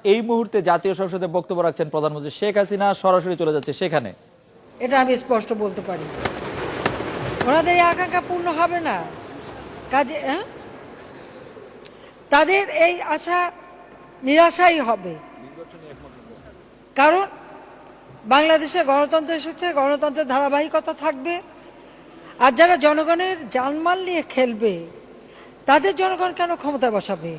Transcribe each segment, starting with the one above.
এই মুহূর্তে জাতীয় সংসদে বক্তব্য রাখছেন প্রধানমন্ত্রী শেখ হাসিনা, সরাসরি চলে যাচ্ছে সেখানে। এটা আমি স্পষ্ট বলতে পারি, ওনাদের এই আকাঙ্ক্ষা পূর্ণ হবে না। কাজে তাদের এই আশা নিরাশাই হবে, কারণ বাংলাদেশে গণতন্ত্র এসেছে, গণতন্ত্রের ধারাবাহিকতা থাকবে। আর যারা জনগণের জানমাল নিয়ে খেলবে তাদের জনগণ কেন ক্ষমতায় বসাবে?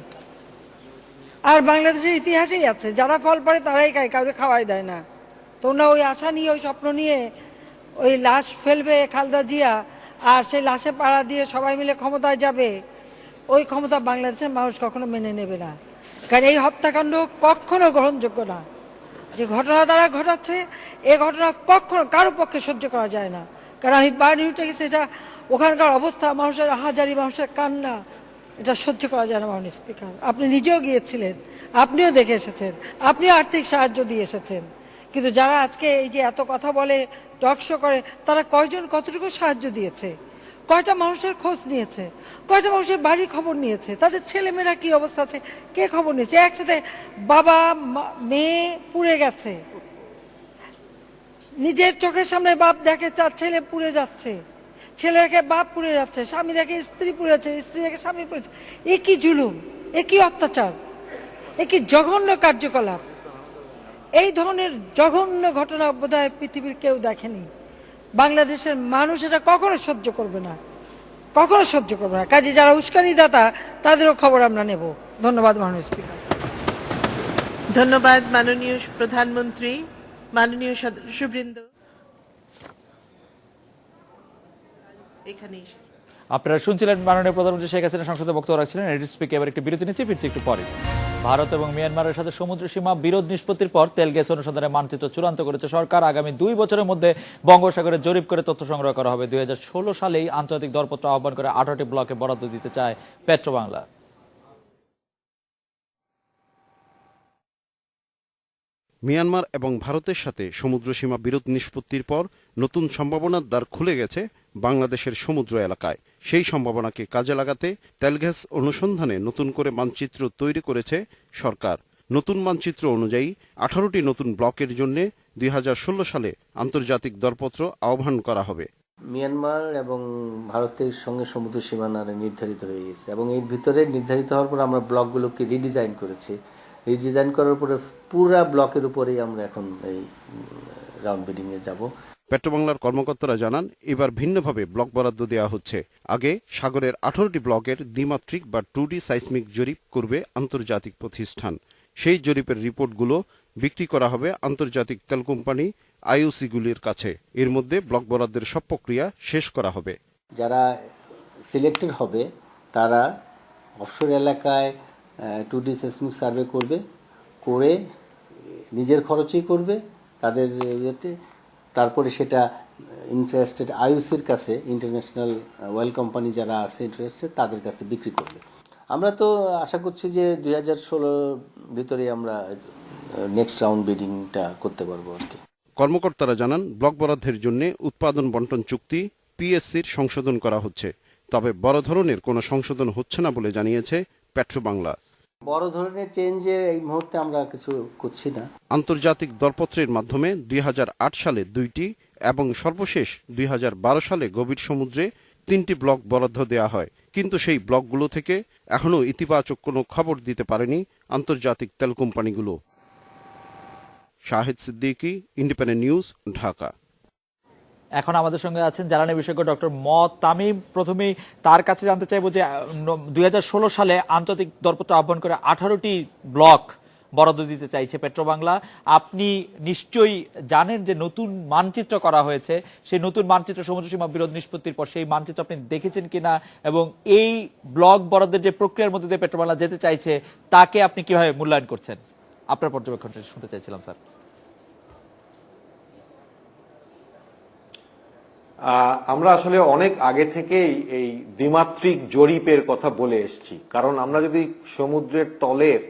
আর বাংলাদেশের ইতিহাসেই আছে, যারা ফল পারে তারাই খায়, কাউকে খাওয়াই দেয় না। তোমরা ওই আশা নিয়ে, ওই স্বপ্ন নিয়ে ওই লাশ ফেলবে খালেদা জিয়া, আর সেই লাশে পাড়া দিয়ে সবাই মিলে ক্ষমতায় যাবে, ওই ক্ষমতা বাংলাদেশের মানুষ কখনো মেনে নেবে না। কারণ এই হত্যাকাণ্ড কখনো গ্রহণযোগ্য না। যে ঘটনা তারা ঘটাচ্ছে, এ ঘটনা কখনো কারো পক্ষে সহ্য করা যায় না। কারণ আমি বার্ন উঠে গেছি, এটা ওখানকার অবস্থা, মানুষের হাজারি, মানুষের কান্না, এটা সহ্য করা যায় না। মাননীয় স্পিকার, আপনি নিজেও গিয়েছিলেন, আপনিও দেখে এসেছেন, আপনিও আর্থিক সাহায্য দিয়ে এসেছেন। কিন্তু যারা আজকে এই যে এত কথা বলে, টকশো করে, তারা কয়জন কতটুকু সাহায্য দিয়েছে? কয়টা মানুষের খোঁজ নিয়েছে? কয়টা মানুষের বাড়ির খবর নিয়েছে? তাদের ছেলেমেয়েরা কি অবস্থা আছে কে খবর নিয়েছে? একসাথে বাবা মেয়ে পুড়ে গেছে, নিজের চোখের সামনে বাপ দেখে তার ছেলে পুড়ে যাচ্ছে, ছেলে দেখে বাপ পুড়ে যাচ্ছে, স্বামী দেখে স্ত্রী পুড়েছে, স্ত্রী দেখে স্বামী পুড়েছে। এ কি জুলুম, এ কি অত্যাচার, এ কি জঘন্য কার্যকলাপ! এই ধরনের জঘন্য ঘটনা বোধহয় পৃথিবীর কেউ দেখেনি। বাংলাদেশের মানুষ এটা কখনো সহ্য করবে না, কখনো সহ্য করবে না। কাজে যারা উস্কানিদাতা তাদেরও খবর আমরা নেব। ধন্যবাদ মাননীয় স্পিকার। ধন্যবাদ মাননীয় প্রধানমন্ত্রী। মাননীয় সদস্যবৃন্দ, এখানেই আপনারা শুনছিলেন মাননীয় প্রধানমন্ত্রী শেখ হাসিনা সংসদে বক্তব্য রাখছিলেন। এডিট স্পিকে এবার একটি বিরতি নিচ্ছি, ফিরছি একটু পরে। ভারত এবং মিয়ানমারের সাথে সমুদ্র সীমা বিরোধ নিষ্পত্তির পর তেল গ্যাস অনুসন্ধানের মানচিত্র চূড়ান্ত করেছে সরকার। আগামী 2 বছরের মধ্যে বঙ্গোপসাগরে জরিপ করে তথ্য সংগ্রহ করা হবে। 2016 সালেই আন্তর্জাতিক দরপত্র আহ্বান করে 18টি ব্লকে বরাদ্দ দিতে চায় পেট্রোবাংলা। মিয়ানমার এবং ভারতের সাথে সমুদ্রসীমা বিরোধ নিষ্পত্তির পর নতুন সম্ভাবনার দ্বার খুলে গেছে বাংলাদেশের সমুদ্র এলাকায়। সেই সম্ভাবনাকে কাজে লাগাতে তেলগ্যাস অনুসন্ধানে নতুন করে মানচিত্র তৈরি করেছে সরকার। নতুন মানচিত্র অনুযায়ী 18টি নতুন ব্লকের জন্য 2016 সালে আন্তর্জাতিক দরপত্র আহ্বান করা হবে। মিয়ানমার এবং ভারতের সঙ্গে সমুদ্র সীমানা নির্ধারিত হয়ে গেছে এবং এর ভিতরে নির্ধারিত হওয়ার পর আমরা ব্লকগুলোকে রিডিজাইন করেছি। রিডিজাইন করার পরে পুরা ব্লকের উপরেই আমরা এখন এই রাউন্ড বিডিংয়ে যাব। পেট্রোবাংলার কর্মকর্তারা জানান, এবার ভিন্নভাবে ব্লক বরাদ্দ দেওয়া হচ্ছে। আগে সাগরের 18টি ব্লকের দ্বিমাত্রিক বা 2D সাইসমিক জরিপ করবে আন্তর্জাতিক প্রতিষ্ঠান। সেই জরিপের রিপোর্টগুলো বিক্রি করা হবে আন্তর্জাতিক তেল কোম্পানি আইওসিগুলির কাছে। এর মধ্যে ব্লক বরাদ্দের সব প্রক্রিয়া শেষ করা হবে। যারা সিলেক্টেড হবে তারা অফশোর এলাকায় 2D সেসমিক সার্ভে করবে, করে নিজের খরচেই করবে তাদের ইয়েতে। তারপরে সেটা ইন্টারেস্টেড আইওসির কাছে, ইন্টারন্যাশনাল অয়েল কোম্পানি যারা আছে ইন্টারেস্টেড, তাদের কাছে বিক্রি করবে। আমরা তো আশা করছি যে 2016 ভিতরে আমরা নেক্সট রাউন্ড বিডিংটা করতে পারবো আর কি। কর্মকর্তারা জানান, ব্লক বরাদ্দের জন্য উৎপাদন বন্টন চুক্তি পিএসসির সংশোধন করা হচ্ছে। তবে বড় ধরনের কোনো সংশোধন হচ্ছে না বলে জানিয়েছে পেট্রোবাংলা। বড় ধরনের চেঞ্জের এই মুহূর্তে আমরা কিছু করছি না। আন্তর্জাতিক দরপত্রের মাধ্যমে 2008 সালে 2টি এবং সর্বশেষ 2012 সালে গভীর সমুদ্রে 3টি ব্লক বরাদ্দ দেওয়া হয়। কিন্তু সেই ব্লকগুলো থেকে এখনও ইতিবাচক কোনো খবর দিতে পারেনি আন্তর্জাতিক তেল কোম্পানিগুলো। Shahid Siddiqui, independent news, Dhaka. এখন আমাদের সঙ্গে আছেন জ্বালানি বিশেষজ্ঞ ডক্টর তামিম। প্রথমেই তার কাছে জানতে চাইবো যে 2016 সালে আন্তর্জাতিক দরপত্র আহ্বান করে 18টি ব্লক বরাদ্দ দিতে চাইছে পেট্রোবাংলা। আপনি নিশ্চয়ই জানেন যে নতুন মানচিত্র করা হয়েছে। সেই নতুন মানচিত্র সমুদ্রসীমা বিরোধ নিষ্পত্তির পর সেই মানচিত্র আপনি দেখেছেন কিনা, এবং এই ব্লক বরাদ্দের যে প্রক্রিয়ার মধ্যে দিয়ে পেট্রোবাংলা যেতে চাইছে তাকে আপনি কিভাবে মূল্যায়ন করছেন? আপনার পর্যবেক্ষণটা শুনতে চাইছিলাম স্যার। আমরা আসলে অনেক আগে থেকেই এই দ্বিমাত্রিক জরিপের কথা বলে এসেছি, কারণ আমরা যদি সমুদ্রের তলের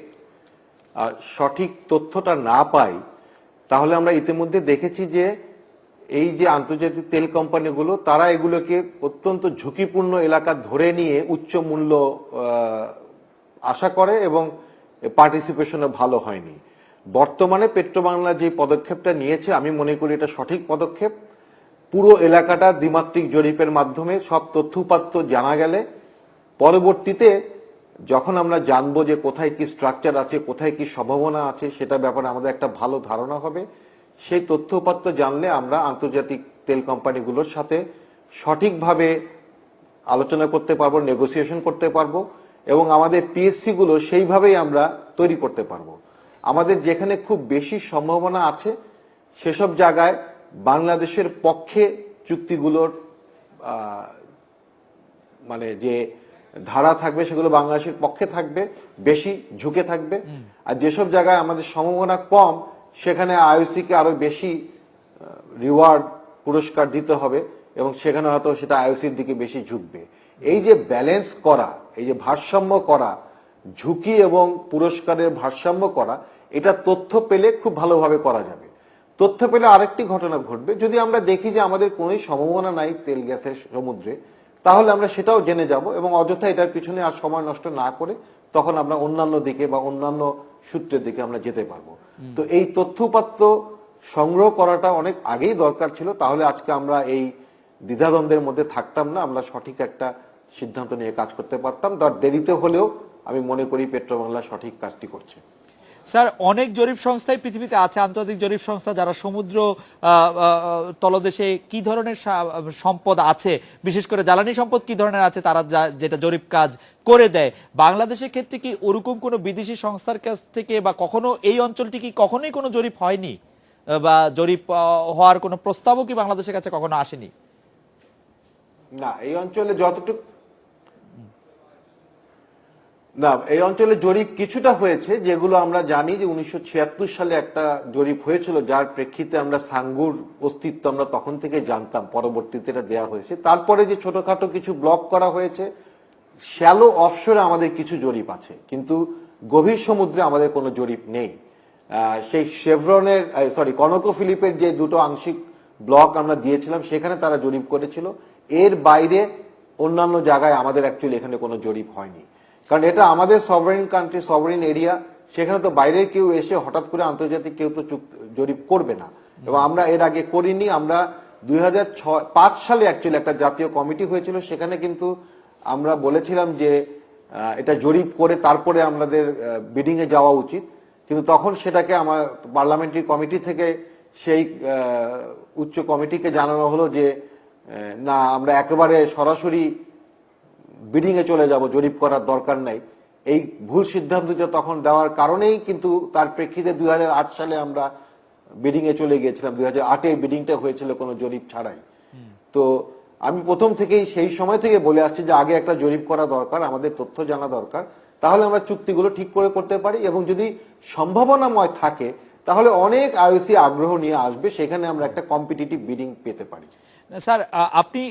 সঠিক তথ্যটা না পাই তাহলে আমরা ইতিমধ্যে দেখেছি যে এই যে আন্তর্জাতিক তেল কোম্পানিগুলো তারা এগুলোকে অত্যন্ত ঝুঁকিপূর্ণ এলাকা ধরে নিয়ে উচ্চ মূল্য আশা করে এবং পার্টিসিপেশনও ভালো হয়নি। বর্তমানে পেট্রোবাংলা যে পদক্ষেপটা নিয়েছে আমি মনে করি এটা সঠিক পদক্ষেপ। পুরো এলাকাটা দ্বিমাত্রিক জরিপের মাধ্যমে সব তথ্যপাত্র জানা গেলে পরবর্তীতে যখন আমরা জানবো যে কোথায় কি স্ট্রাকচার আছে, কোথায় কি সম্ভাবনা আছে, সেটা ব্যাপারে আমাদের একটা ভালো ধারণা হবে। সেই তথ্যপাত্র জানলে আমরা আন্তর্জাতিক তেল কোম্পানিগুলোর সাথে সঠিকভাবে আলোচনা করতে পারবো, নেগোসিয়েশন করতে পারবো এবং আমাদের পিএসসি গুলো সেইভাবেই আমরা তৈরি করতে পারবো। আমাদের যেখানে খুব বেশি সম্ভাবনা আছে সেসব জায়গায় বাংলাদেশের পক্ষে চুক্তিগুলোর মানে যে ধারা থাকবে সেগুলো বাংলাদেশের পক্ষে থাকবে, বেশি ঝুঁকে থাকবে। আর যেসব জায়গায় আমাদের সম্ভাবনা কম সেখানে আইওসি কে আরো বেশি রিওয়ার্ড পুরস্কার দিতে হবে এবং সেখানে হয়তো সেটা আইওসির দিকে বেশি ঝুঁকবে। এই যে ব্যালেন্স করা, এই যে ভারসাম্য করা, ঝুঁকি এবং পুরস্কারের ভারসাম্য করা, এটা তথ্য পেলে খুব ভালোভাবে করা যাবে। তথ্য পেলে আরেকটি ঘটনা ঘটবে, যদি আমরা দেখি যে আমাদের কোনো সম্ভাবনা নাই তেল গ্যাসের সমুদ্রে, তাহলে আমরা সেটাও জেনে যাব এবং অযথা এটার পিছনে আর সময় নষ্ট না করে তখন আমরা অন্যান্য দিকে বা অন্যান্য সূত্রের দিকে আমরা যেতে পারবো। তো এই তথ্যপাত্র সংগ্রহ করাটা অনেক আগেই দরকার ছিল, তাহলে আজকে আমরা এই দ্বিধাদ্বন্দ্বের মধ্যে থাকতাম না, আমরা সঠিক একটা সিদ্ধান্ত নিয়ে কাজ করতে পারতাম। তার দেরিতে হলেও আমি মনে করি পেট্রোবাংলা সঠিক কাজটি করছে। স্যার, অনেক জরিপ সংস্থাই পৃথিবীতে আছে, আন্তর্জাতিক জরিপ সংস্থা, যারা সমুদ্র তলদেশে কি ধরনের সম্পদ আছে, বিশেষ করে জ্বালানি সম্পদ কি ধরনের আছে, তারা যেটা জরিপ কাজ করে দেয়। বাংলাদেশের ক্ষেত্রে কি ওরকম কোনো বিদেশি সংস্থার কাছ থেকে বা কখনো এই অঞ্চলটি কি কখনোই কোনো জরিপ হয়নি বা জরিপ হওয়ার কোনো প্রস্তাবও কি বাংলাদেশের কাছে কখনো আসেনি? না, এই অঞ্চলে যতটুকু না, এই অঞ্চলে জরিপ কিছুটা হয়েছে, যেগুলো আমরা জানি যে 1976 সালে একটা জরিপ হয়েছিল, যার প্রেক্ষিতে আমরা সাঙ্গুর অস্তিত্ব আমরা তখন থেকে জানতাম, পরবর্তীতে এটা দেওয়া হয়েছে। তারপরে যে ছোটখাটো কিছু ব্লক করা হয়েছে, শ্যালো অফশোরে আমাদের কিছু জরিপ আছে, কিন্তু গভীর সমুদ্রে আমাদের কোনো জরিপ নেই। সেই শেভরনের কনকোফিলিপের যে দুটো আংশিক ব্লক আমরা দিয়েছিলাম সেখানে তারা জরিপ করেছিল, এর বাইরে অন্যান্য জায়গায় আমাদের অ্যাকচুয়ালি এখানে কোনো জরিপ হয়নি। কারণ এটা আমাদের সভারেন কান্ট্রি, সভারেন এরিয়া, সেখানে তো বাইরের কেউ এসে হঠাৎ করে আন্তর্জাতিক কেউ তো জরিপ করবে না এবং আমরা এর আগে করিনি। আমরা 2005 সালে অ্যাকচুয়ালি একটা জাতীয় কমিটি হয়েছিল, সেখানে কিন্তু আমরা বলেছিলাম যে এটা জরিপ করে তারপরে আমাদের বিডিং এ যাওয়া উচিত, কিন্তু তখন সেটাকে আমার পার্লামেন্টারি কমিটি থেকে সেই উচ্চ কমিটিকে জানানো হলো যে না, আমরা একেবারে সরাসরি বিডিং এ চলে যাব, জরিপ করার দরকার নাই। এই ভুল সিদ্ধান্তটা তখন দেওয়ার কারণেই কিন্তু তার প্রেক্ষিতে 2008 সালে আমরা বিডিং এ চলে গিয়েছিলাম। 2008-এ বিডিংটা হয়েছিল কোনো জরিপ ছাড়াই। তো আমি প্রথম থেকেই সেই সময় থেকে বলে আসছি যে আগে একটা জরিপ করা দরকার, আমাদের তথ্য জানা দরকার, তাহলে আমরা চুক্তিগুলো ঠিক করে করতে পারি এবং যদি সম্ভাবনাময় থাকে তাহলে অনেক আইওসি আগ্রহ নিয়ে আসবে, সেখানে আমরা একটা কম্পিটিটিভ বিডিং পেতে পারি। স্যার, আপনি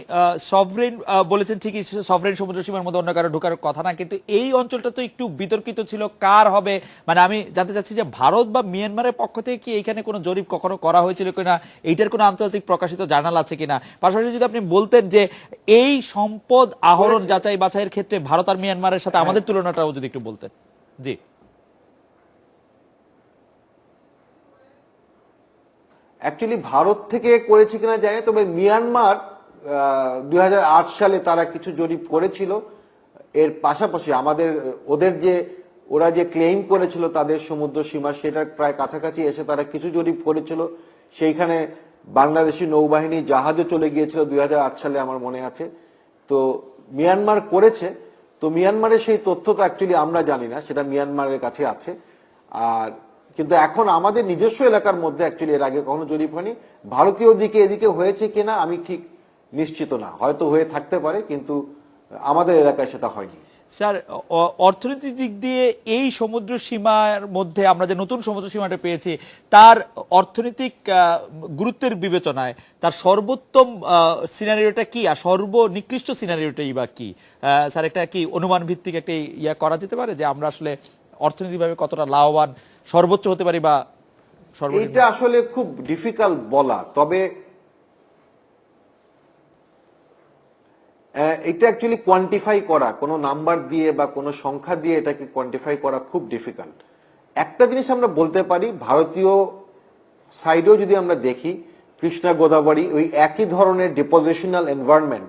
সভরেন বলেছেন ঠিকই, সভরেন সমুদ্র সীমার মধ্যে অন্য কারো ঢোকার কথা না, কিন্তু এই অঞ্চলটা তো একটু বিতর্কিত ছিল কার হবে। মানে আমি জানতে চাচ্ছি যে ভারত বা মিয়ানমারের পক্ষ থেকে কি এইখানে কোনো জরিপ কখনো করা হয়েছিল কিনা, এইটার কোনো আন্তর্জাতিক প্রকাশিত জার্নাল আছে কিনা? পাশাপাশি যদি আপনি বলতেন যে এই সম্পদ আহরণ যাচাই বাছাইয়ের ক্ষেত্রে ভারত আর মিয়ানমারের সাথে আমাদের তুলনাটাও যদি একটু বলতেন। জি। অ্যাকচুয়ালি ভারত থেকে করেছে কিনা জানি, তবে মিয়ানমার 2008 সালে তারা কিছু জরিপ করেছিল। এর পাশাপাশি আমাদের ওরা যে ক্লেম করেছিল তাদের সমুদ্র সীমা, সেটার প্রায় কাছাকাছি এসে তারা কিছু জরিপ করেছিল। সেইখানে বাংলাদেশি নৌবাহিনী জাহাজও চলে গিয়েছিল 2008 সালে, আমার মনে আছে। তো মিয়ানমার করেছে, তো মিয়ানমারের সেই তথ্য তো অ্যাকচুয়ালি আমরা জানি না, সেটা মিয়ানমারের কাছে আছে। আর কিন্তু এখন আমাদের নিজস্ব এলাকার মধ্যে অ্যাকচুয়ালি এর আগে কখনো জরিপ হয়নি। ভারতীয় দিকে এদিকে হয়েছে কিনা আমি ঠিক নিশ্চিত না, হয়তো হয়ে থাকতে পারে, কিন্তু আমাদের এলাকায় সেটা হয়নি। স্যার, অর্থনৈতিক দিক দিয়ে এই সমুদ্র সীমার মধ্যে আমরা যে নতুন সমুদ্র সীমাটা পেয়েছি, তার অর্থনৈতিক গুরুত্বের বিবেচনায় তার সর্বোত্তম সিনারিওটা কি আর সর্বনিকৃষ্ট সিনারিওটাই বা কি? স্যার, একটা কি অনুমান ভিত্তিক একটা ইয়া করা যেতে পারে যে আমরা আসলে অর্থনৈতিকভাবে কতটা লাভবান সর্বোচ্চ হতে পারি বা এটা আসলে খুব ডিফিকাল্ট বলা, তবে এটা অ্যাকচুয়ালি কোয়ান্টিফাই করা, কোনো নাম্বার দিয়ে বা কোনো সংখ্যা দিয়ে এটাকে কোয়ান্টিফাই করা খুব ডিফিকাল্ট। একটা জিনিস আমরা বলতে পারি, ভারতীয় সাইডেও যদি আমরা দেখি, কৃষ্ণা গোদাবরী ওই একই ধরনের ডিপোজিশনাল এনভায়রনমেন্ট,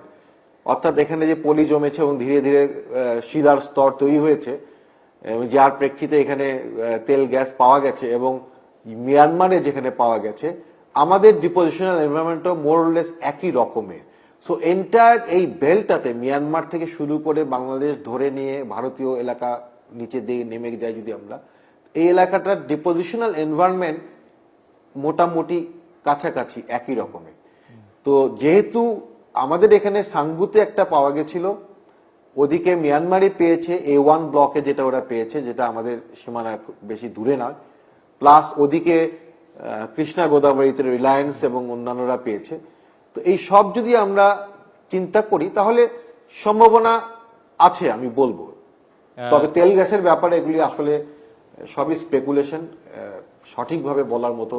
অর্থাৎ এখানে যে পলি জমেছে এবং ধীরে ধীরে শিলার স্তর তৈরি হয়েছে, যার প্রেক্ষিতে এখানে তেল গ্যাস পাওয়া গেছে, এবং মিয়ানমারে যেখানে পাওয়া গেছে, আমাদের ডিপোজিশনাল এনভায়রনমেন্টও মোরলেস একই রকমের। সো এন্টায়ার এই বেল্টটাতে মিয়ানমার থেকে শুরু করে বাংলাদেশ ধরে নিয়ে ভারতীয় এলাকা নিচে দিয়ে নেমে যায় যদি আমরা, এই এলাকাটার ডিপোজিশনাল এনভায়রনমেন্ট মোটামুটি কাছাকাছি একই রকমের। তো যেহেতু আমাদের এখানে সাঙ্গুতে একটা পাওয়া গেছিল, ওদিকে মিয়ানমারে পেয়েছে A1 ব্লকে, যেটা ওরা পেয়েছে, যেটা আমাদের সীমানা বেশি দূরে নয়, প্লাস ওদিকে কৃষ্ণা গোদাবরীতে রিলায়েন্স এবং অন্যান্যরা পেয়েছে। তো এই সব যদি আমরা চিন্তা করি তাহলে সম্ভাবনা আছে আমি বলবো। তবে তেল গ্যাসের ব্যাপারে এগুলি আসলে সবই স্পেকুলেশন, সঠিকভাবে বলার মতো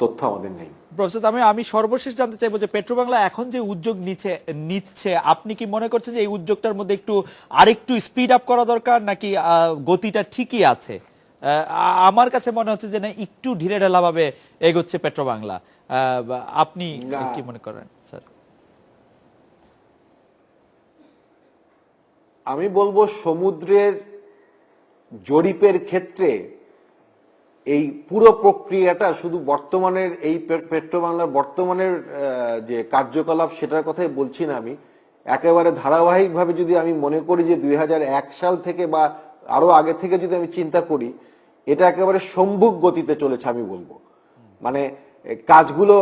তথ্য আমাদের নেই। প্রফেসর আমি সর্বশেষ জানতে চাইবো যে পেট্রোবাংলা এখন যে উদ্যোগ নিচ্ছে, আপনি কি মনে করছেন যে এই উদ্যোগটার মধ্যে আরেকটু স্পিড আপ করা দরকার, নাকি গতিটা ঠিকই আছে? আমার কাছে মনে হচ্ছে যে না, একটু ঢিলে ঢালা ভাবে এগোচ্ছে পেট্রোবাংলা। আপনি কি মনে করেন স্যার? আমি বলবো সমুদ্রের জরিপের ক্ষেত্রে এই পুরো প্রক্রিয়াটা শুধু বর্তমানের এই পেট্রোবাংলার বর্তমানের যে কার্যকলাপ সেটার কথাই বলছি না আমি, একেবারে ধারাবাহিকভাবে যদি আমি মনে করি যে 2001 সাল থেকে বা আরো আগে থেকে যদি আমি চিন্তা করি, এটা একেবারে সম্ভুক গতিতে চলেছে আমি বলবো। মানে কাজগুলো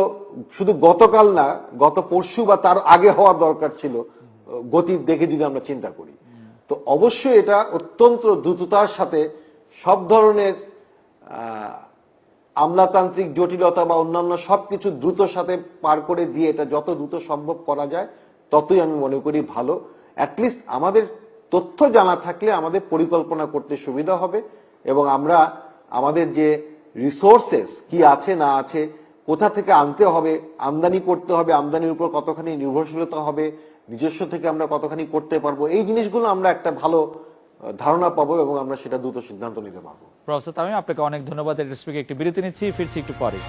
শুধু গতকাল না, গত পরশু বা তার আগে হওয়ার দরকার ছিল গতি দেখে যদি আমরা চিন্তা করি। তো অবশ্যই এটা অত্যন্ত দ্রুততার সাথে সব ধরনের আমলাতান্ত্রিক জটিলতা বা অন্যান্য সবকিছু দ্রুত সাথে পার করে দিয়ে এটা যত দ্রুত সম্ভব করা যায় ততই আমি মনে করি ভালো। অ্যাটলিস্ট আমাদের তথ্য জানা থাকলে আমাদের পরিকল্পনা করতে সুবিধা হবে, এবং আমরা আমাদের যে রিসোর্সেস কি আছে না আছে, কোথা থেকে আনতে হবে, আমদানি করতে হবে, আমদানির উপর কতখানি নির্ভরশীলতা হবে, নিজস্ব থেকে আমরা কতখানি করতে পারবো, এই জিনিসগুলো আমরা একটা ভালো ধারণা পাবো এবং আমরা সেটা দ্রুত সিদ্ধান্ত নিতে পারবো। প্রফেসর তামিম, আপনাকে অনেক ধন্যবাদ। একটি বিরতি নিচ্ছি, ফিরছি একটু পরে।